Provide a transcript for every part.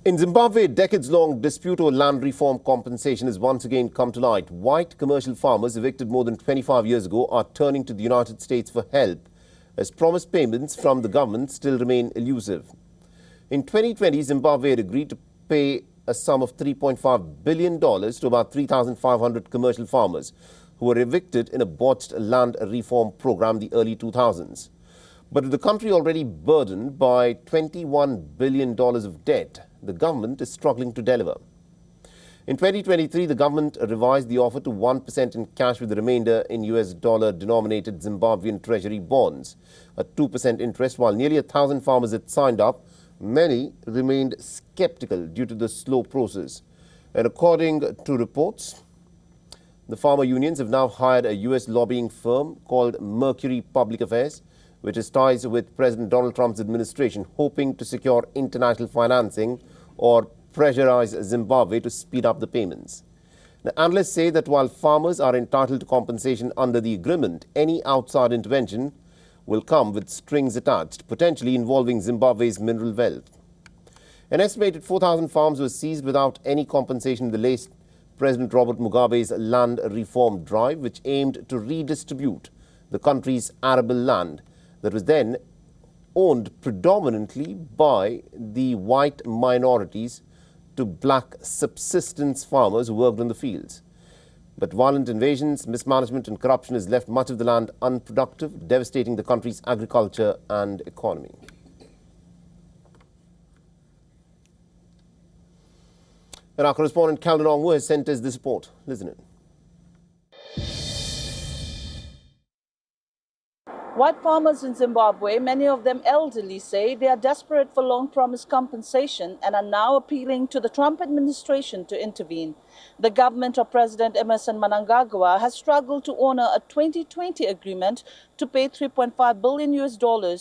In Zimbabwe, a decades-long dispute over land reform compensation has once again come to light. White commercial farmers evicted more than 25 years ago are turning to the United States for help, as promised payments from the government still remain elusive. In 2020, Zimbabwe had agreed to pay a sum of $3.5 billion to about 3,500 commercial farmers who were evicted in a botched land reform program in the early 2000s. But with the country already burdened by $21 billion of debt, the government is struggling to deliver. In 2023, the government revised the offer to 1% in cash with the remainder in US dollar-denominated Zimbabwean treasury bonds, at 2% interest. While nearly 1,000 farmers had signed up, many remained skeptical due to the slow process. And according to reports, the farmer unions have now hired a US lobbying firm called Mercury Public Affairs, which has ties with President Donald Trump's administration, hoping to secure international financing or pressurize Zimbabwe to speed up the payments. Now, analysts say that while farmers are entitled to compensation under the agreement, any outside intervention will come with strings attached, potentially involving Zimbabwe's mineral wealth. An estimated 4,000 farms were seized without any compensation in the late President Robert Mugabe's land reform drive, which aimed to redistribute the country's arable land that was then owned predominantly by the white minorities to black subsistence farmers who worked on the fields. But violent invasions, mismanagement and corruption has left much of the land unproductive, devastating the country's agriculture and economy. And our correspondent Calvin Ongwu has sent us this report. Listen in. White farmers in Zimbabwe, many of them elderly, say they are desperate for long-promised compensation and are now appealing to the Trump administration to intervene. The government of President Emmerson Mnangagwa has struggled to honor a 2020 agreement to pay $3.5 billion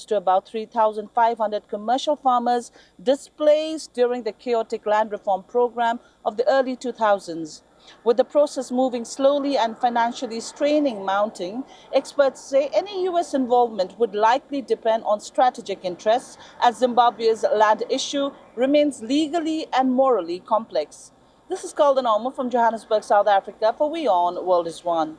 to about 3,500 commercial farmers displaced during the chaotic land reform program of the early 2000s. With the process moving slowly and financially straining mounting, experts say any U.S. involvement would likely depend on strategic interests, as Zimbabwe's land issue remains legally and morally complex. This is Calvin Ongwu from Johannesburg, South Africa for WION World is One.